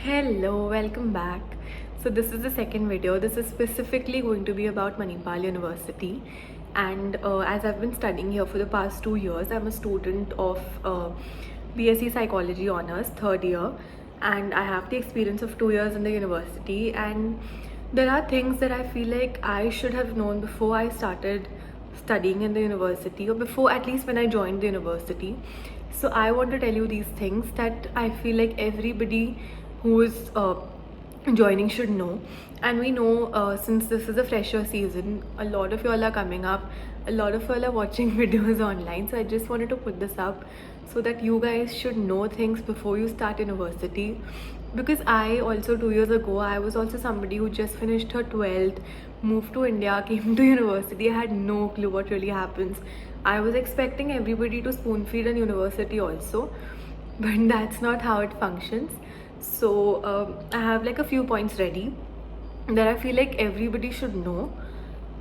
Hello, welcome back. So this is the second video. This is specifically going to be about Manipal University, and as I've been studying here for the past 2 years, I'm a student of BSc Psychology Honors, third year, and I have the experience of 2 years in the university. And there are things that I feel like I should have known before I started studying in the university, or before, at least when I joined the university. So I want to tell you these things that I feel like everybody who is joining should know. And we know, since this is a fresher season, a lot of y'all are coming up, a lot of y'all are watching videos online. So I just wanted to put this up so that you guys should know things before you start university. Because I also, 2 years ago, I was also somebody who just finished her 12th, moved to India, came to university. I had no clue what really happens. I was expecting everybody to spoon feed in university also, but that's not how it functions. So I have like a few points ready that I feel like everybody should know.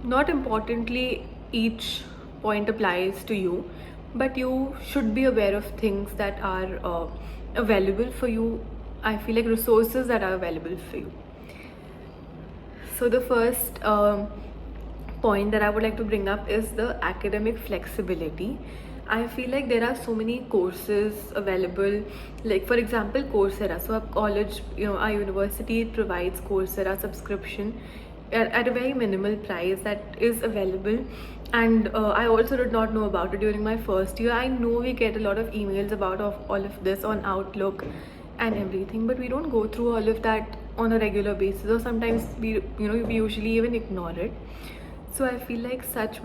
Not importantly, each point applies to you, but you should be aware of things that are available for you. I feel like resources that are available for you. So the first point that I would like to bring up is the academic flexibility. I feel like there are so many courses available, like for example Coursera. So our college, our university provides Coursera subscription at a very minimal price that is available. And I also did not know about it during my first year. I know we get a lot of emails about all of this on Outlook and everything, but we don't go through all of that on a regular basis, or sometimes we usually even ignore it. So I feel like such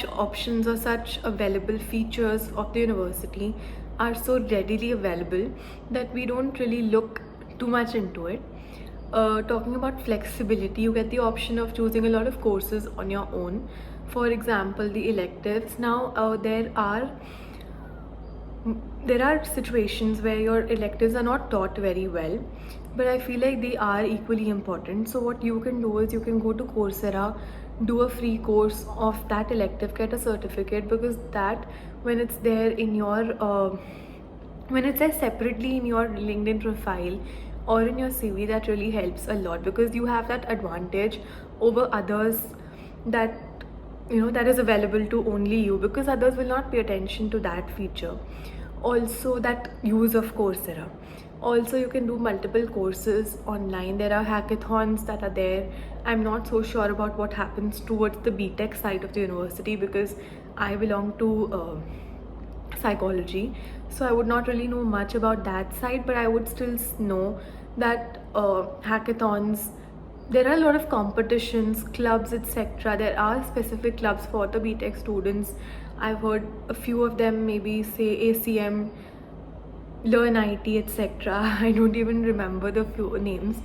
options or such available features of the university are so readily available that we don't really look too much into it. Talking about flexibility, you get the option of choosing a lot of courses on your own. For example, the electives. Now there are situations where your electives are not taught very well, but I feel like they are equally important. So what you can do is you can go to Coursera, do a free course of that elective, get a certificate, because that, when it's there in your when it's there separately in your LinkedIn profile or in your CV, that really helps a lot, because you have that advantage over others that that is available to only you, because others will not pay attention to that feature. Also, that use of Coursera. Also, you can do multiple courses online. There are hackathons that are there. I'm not so sure about what happens towards the BTech side of the university, because I belong to psychology, so I would not really know much about that side, but I would still know that hackathons, there are a lot of competitions, clubs, etc. There are specific clubs for the BTech students. I've heard a few of them, maybe say ACM, Learn IT, etc. I don't even remember the few names.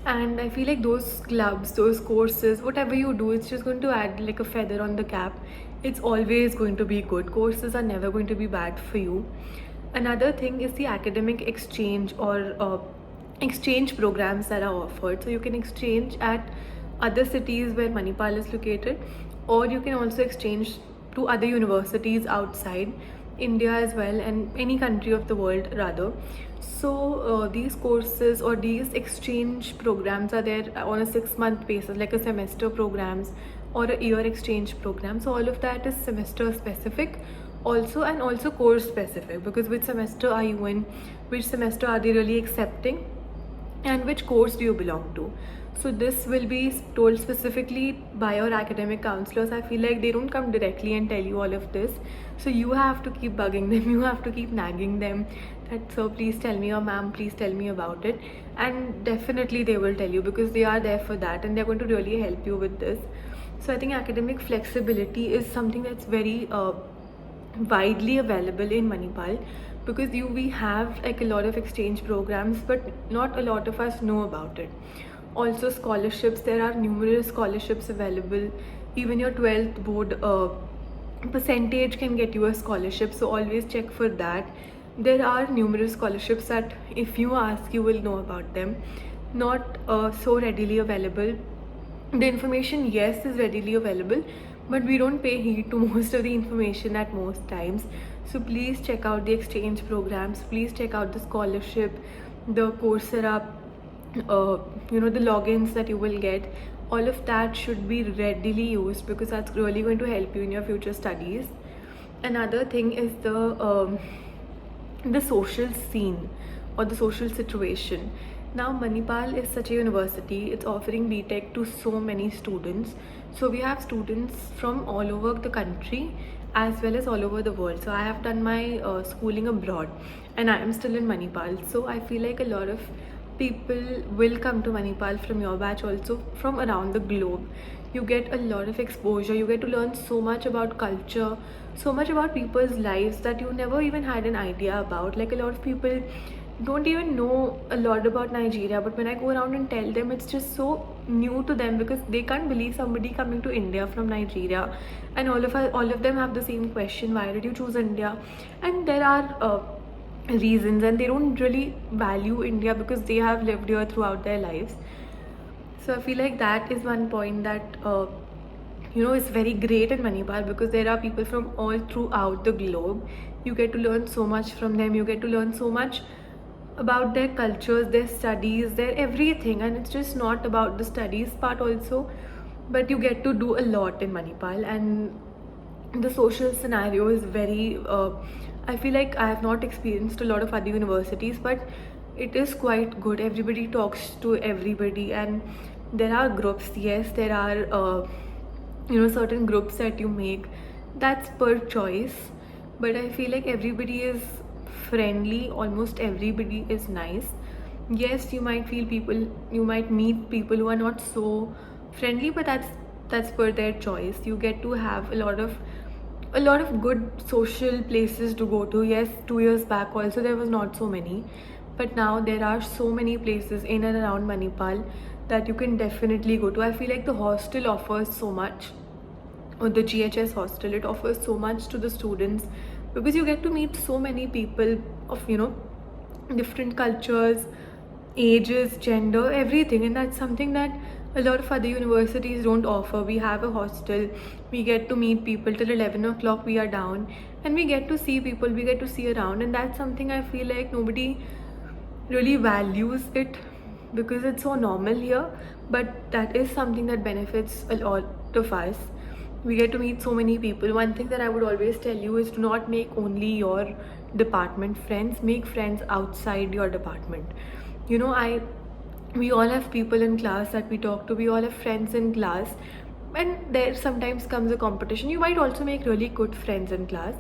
And I feel like those clubs, those courses, whatever you do, it's just going to add like a feather on the cap. It's always going to be good. Courses are never going to be bad for you. Another thing is the academic exchange, or exchange programs that are offered. So you can exchange at other cities where Manipal is located, or you can also exchange to other universities outside India as well, and any country of the world rather. So these courses or these exchange programs are there on a 6-month basis, like a semester programs or a year exchange program. So all of that is semester specific also, and also course specific, because which semester are you in, which semester are they really accepting, and which course do you belong to. So this will be told specifically by your academic counselors. I feel like they don't come directly and tell you all of this, so you have to keep bugging them, you have to keep nagging them that, sir, please tell me, or ma'am, please tell me about it. And definitely they will tell you, because they are there for that, and they're going to really help you with this. So I think academic flexibility is something that's very widely available in Manipal, because we have like a lot of exchange programs, but not a lot of us know about it. Also scholarships, there are numerous scholarships available. Even your 12th board percentage can get you a scholarship, so always check for that. There are numerous scholarships that if you ask, you will know about them. Not so readily available. The information, yes, is readily available, but we don't pay heed to most of the information at most times. So please check out the exchange programs, please check out the scholarship. the Coursera, the logins that you will get, all of that should be readily used because that's really going to help you in your future studies. Another thing is the social scene or the social situation. Now, Manipal is such a university, it's offering BTech to so many students. So, we have students from all over the country as well as all over the world. So, I have done my schooling abroad and I am still in Manipal. So, I feel like a lot of people will come to Manipal from your batch, also from around the globe. You get a lot of exposure, you get to learn so much about culture, so much about people's lives that you never even had an idea about. Like, a lot of people don't even know a lot about Nigeria, but when I go around and tell them, it's just so new to them because they can't believe somebody coming to India from Nigeria. And all of them have the same question: why did you choose India? And there are reasons, and they don't really value India because they have lived here throughout their lives. So I feel like that is one point that is very great in Manipal because there are people from all throughout the globe. You get to learn so much from them. You get to learn so much about their cultures, their studies, their everything, and it's just not about the studies part also, but you get to do a lot in Manipal. And the social scenario is very I feel like I have not experienced a lot of other universities, but it is quite good. Everybody talks to everybody, and there are groups. Yes, there are certain groups that you make, that's per choice, but I feel like everybody is friendly, almost everybody is nice. Yes, you might meet people who are not so friendly, but that's per their choice. You get to have a lot of good social places to go to. Yes, 2 years back also there was not so many, but now there are so many places in and around Manipal that you can definitely go to. I feel like the hostel offers so much, or the GHS hostel, it offers so much to the students because you get to meet so many people of different cultures, ages, gender, everything, and that's something that a lot of other universities don't offer. We have a hostel, we get to meet people till 11 o'clock, we are down, and we get to see people, we get to see around, and that's something I feel like nobody really values it because it's so normal here, but that is something that benefits a lot of us. We get to meet so many people. One thing that I would always tell you is, do not make only your department friends, make friends outside your department. We all have people in class that we talk to, we all have friends in class, and there sometimes comes a competition. You might also make really good friends in class,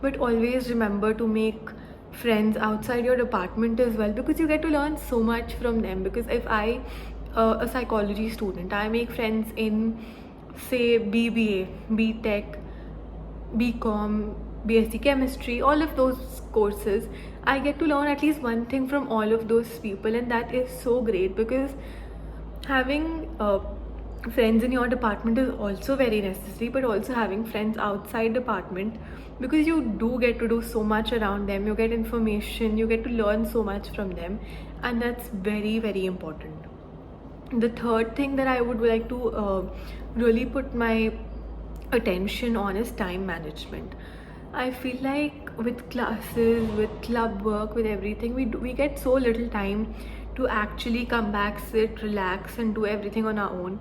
but always remember to make friends outside your department as well, because you get to learn so much from them. Because if I, a psychology student, I make friends in, say, BBA, BTech, BCom, BSc chemistry, all of those courses, I get to learn at least one thing from all of those people, and that is so great. Because having friends in your department is also very necessary, but also having friends outside department, because you do get to do so much around them, you get information, you get to learn so much from them, and that's very, very important. The third thing that I would like to really put my attention on is time management. I feel like with classes, with club work, with everything, we get so little time to actually come back, sit, relax, and do everything on our own.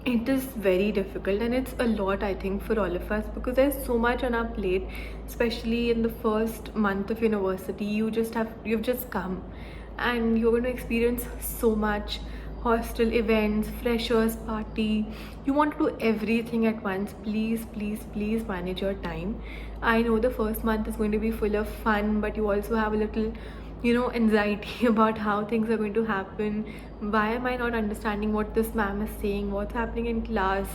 It is very difficult, and it's a lot, I think, for all of us, because there's so much on our plate, especially in the first month of university. You've just come and you're going to experience so much: hostel events, freshers party. You want to do everything at once. Please, please, please manage your time. I know the first month is going to be full of fun, but you also have a little anxiety about how things are going to happen. Why am I not understanding what this ma'am is saying? What's happening in class?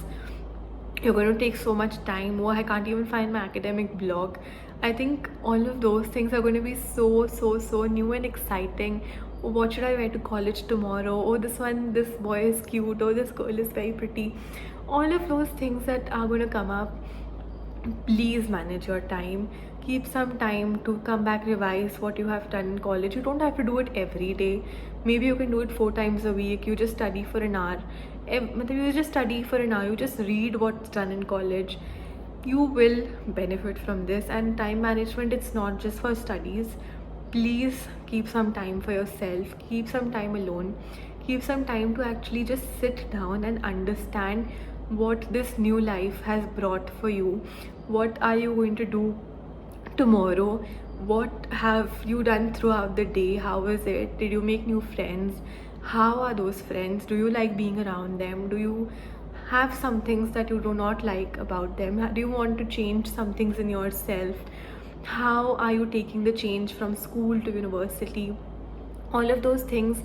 You're going to take so much time. Oh, I can't even find my academic blog. I think all of those things are going to be so, so, so new and exciting. Oh, what should I wear to college tomorrow? Oh, this boy is cute. Oh, this girl is very pretty. All of those things that are going to come up. Please manage your time. Keep some time to come back, revise what you have done in college. You don't have to do it every day. Maybe you can do it 4 times a week. You just study for an hour. You just study for an hour. You just read what's done in college. You will benefit from this. And time management, it's not just for studies. please keep some time for yourself, keep some time alone, keep some time to actually just sit down and understand what this new life has brought for you. What are you going to do tomorrow? What have you done throughout the day? How was it? Did you make new friends? How are those friends? Do you like being around them? Do you have some things that you do not like about them? Do you want to change some things in yourself? How are you taking the change from school to university? All of those things,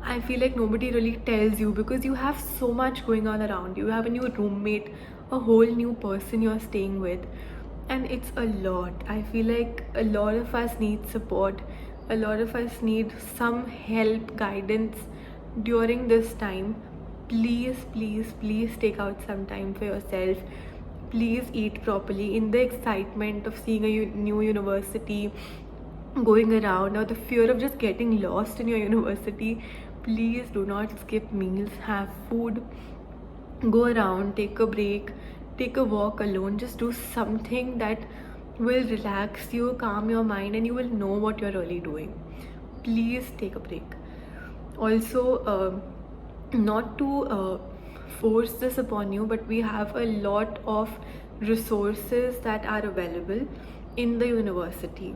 I feel like nobody really tells you because you have so much going on around you. You have a new roommate, a whole new person you're staying with, and it's a lot. I feel like a lot of us need support, a lot of us need some help, guidance during this time. Please, please, please take out some time for yourself. Please eat properly. In the excitement of seeing a new university, going around, or the fear of just getting lost in your university, please do not skip meals. Have food, go around, take a break, take a walk alone. Just do something that will relax you, calm your mind, and you will know what you're really doing. Please take a break. Also, not to force this upon you, but we have a lot of resources that are available in the university.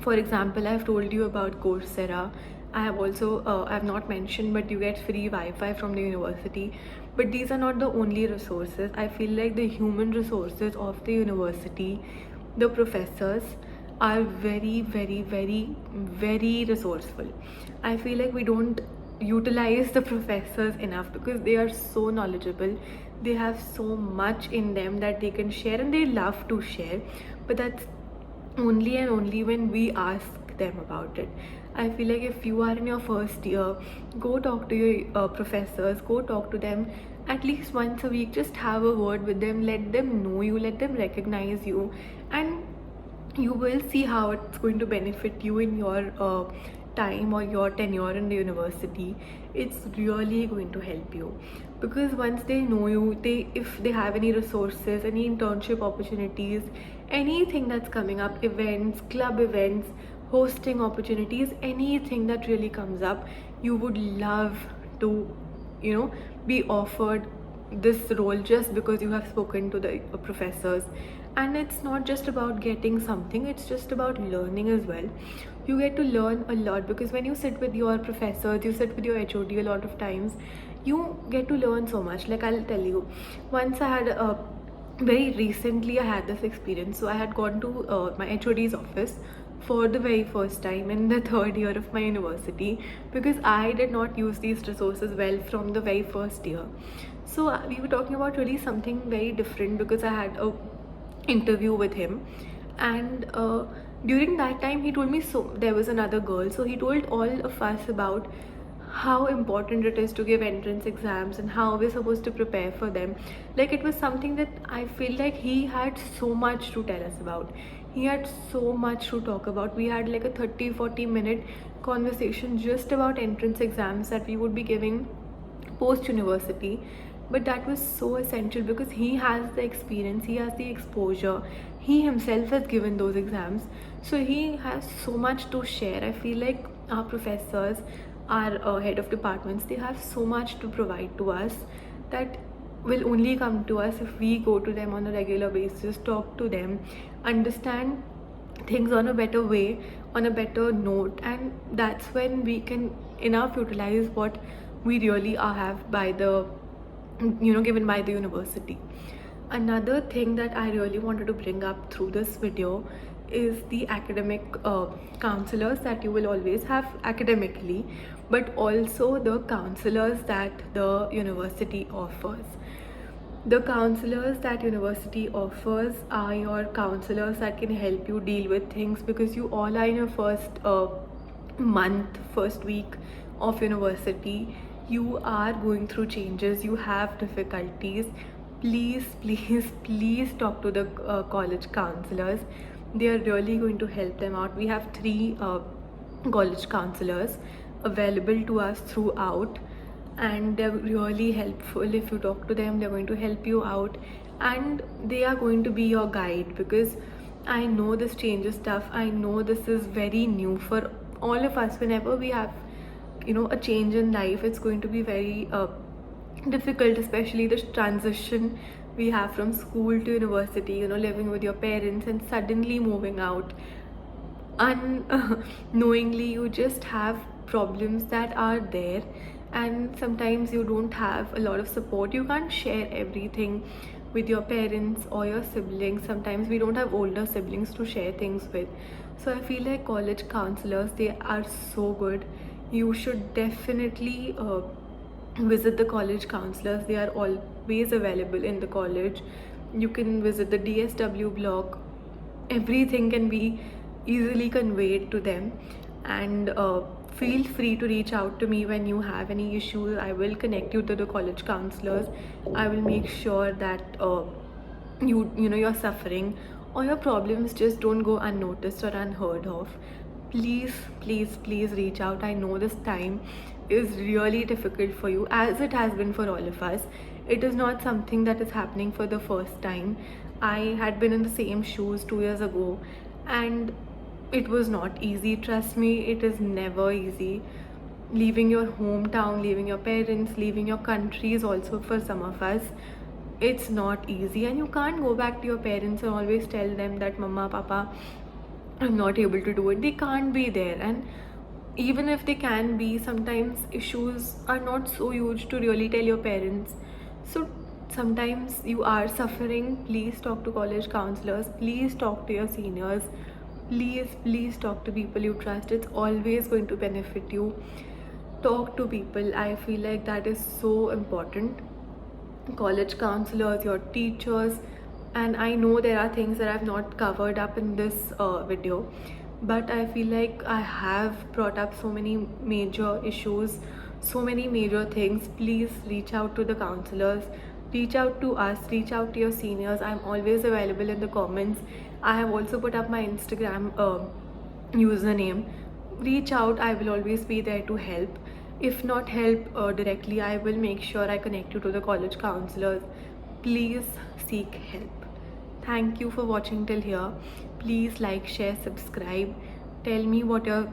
For example, I've told you about Coursera. I have also, I've not mentioned, but you get free Wi-Fi from the university. But these are not the only resources. I feel like the human resources of the university, the professors, are very, very, very, very resourceful. I feel like we don't utilize the professors enough because they are so knowledgeable. They have so much in them that they can share, and they love to share. But that's only and only when we ask them about it. I feel like if you are in your first year, go talk to your professors, go talk to them at least once a week. Just have a word with them, let them know you, let them recognize you, and you will see how it's going to benefit you in your time or your tenure in the university. It's really going to help you because once they know you, if they have any resources, any internship opportunities, anything that's coming up, events, club events, hosting opportunities, anything that really comes up, you would love to, be offered this role just because you have spoken to the professors. And it's not just about getting something, it's just about learning as well. You get to learn a lot because when you sit with your professors, you sit with your HOD a lot of times, you get to learn so much. Like, I'll tell you, once I had very recently I had this experience. So I had gone to my HOD's office for the very first time in the third year of my university because I did not use these resources well from the very first year. So we were talking about really something very different because I had a interview with him, and during that time he told me, so there was another girl, so he told all of us about how important it is to give entrance exams and how we're supposed to prepare for them. Like, it was something that I feel like he had so much to tell us about. He had so much to talk about. We had like a 30-40 minute conversation just about entrance exams that we would be giving post university. But that was so essential because he has the experience, he has the exposure, he himself has given those exams, so he has so much to share. I feel like our professors, our head of departments, they have so much to provide to us that will only come to us if we go to them on a regular basis, talk to them, understand things on a better way, on a better note, and that's when we can enough utilize what we really have by the given by the university. Another thing that I really wanted to bring up through this video is the academic counselors that you will always have academically, but also the counselors that the university offers. The counselors that university offers are your counselors that can help you deal with things because you all are in your first month, first week of university. You are going through changes, you have difficulties. Please, please, please talk to the college counselors. They are really going to help them out. We have 3 college counselors available to us throughout, and they're really helpful. If you talk to them, they're going to help you out, and they are going to be your guide because I know this changes stuff. I know this is very new for all of us. Whenever we have, a change in life, it's going to be very difficult, especially the transition we have from school to university, living with your parents and suddenly moving out. Unknowingly, you just have problems that are there, and sometimes you don't have a lot of support. You can't share everything with your parents or your siblings. Sometimes we don't have older siblings to share things with. So I feel like college counselors, they are so good. You should definitely visit the college counselors. They are always available in the college. You can visit the DSW block. Everything can be easily conveyed to them, and feel free to reach out to me when you have any issues. I will connect you to the college counselors. I will make sure that you're suffering or your problems just don't go unnoticed or unheard of. Please, please, please reach out. I know this time is really difficult for you, as it has been for all of us. It is not something that is happening for the first time. I had been in the same shoes 2 years ago, and it was not easy. Trust me, it is never easy. Leaving your hometown, leaving your parents, leaving your country is also, for some of us, it's not easy. And you can't go back to your parents and always tell them that mama, papa, I'm not able to do it. They can't be there. And even if they can be, sometimes issues are not so huge to really tell your parents. So sometimes you are suffering, please talk to college counselors, please talk to your seniors, please talk to people you trust. It's always going to benefit you. Talk to people. I feel like that is so important. College counselors, your teachers. And I know there are things that I've not covered up in this video, but I feel like I have brought up so many major issues, so many major things. Please reach out to the counselors, reach out to us, reach out to your seniors. I'm always available in the comments. I have also put up my Instagram username. Reach out. I will always be there to help. If not help directly, I will make sure I connect you to the college counselors. Please seek help. Thank you for watching till here. Please like, share, subscribe. Tell me what your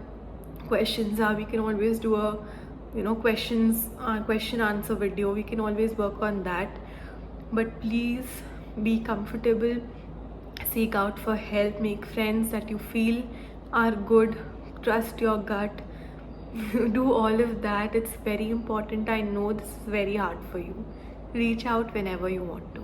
questions are. We can always do a question answer video. We can always work on that. But please be comfortable. Seek out for help. Make friends that you feel are good. Trust your gut. Do all of that. It's very important. I know this is very hard for you. Reach out whenever you want to.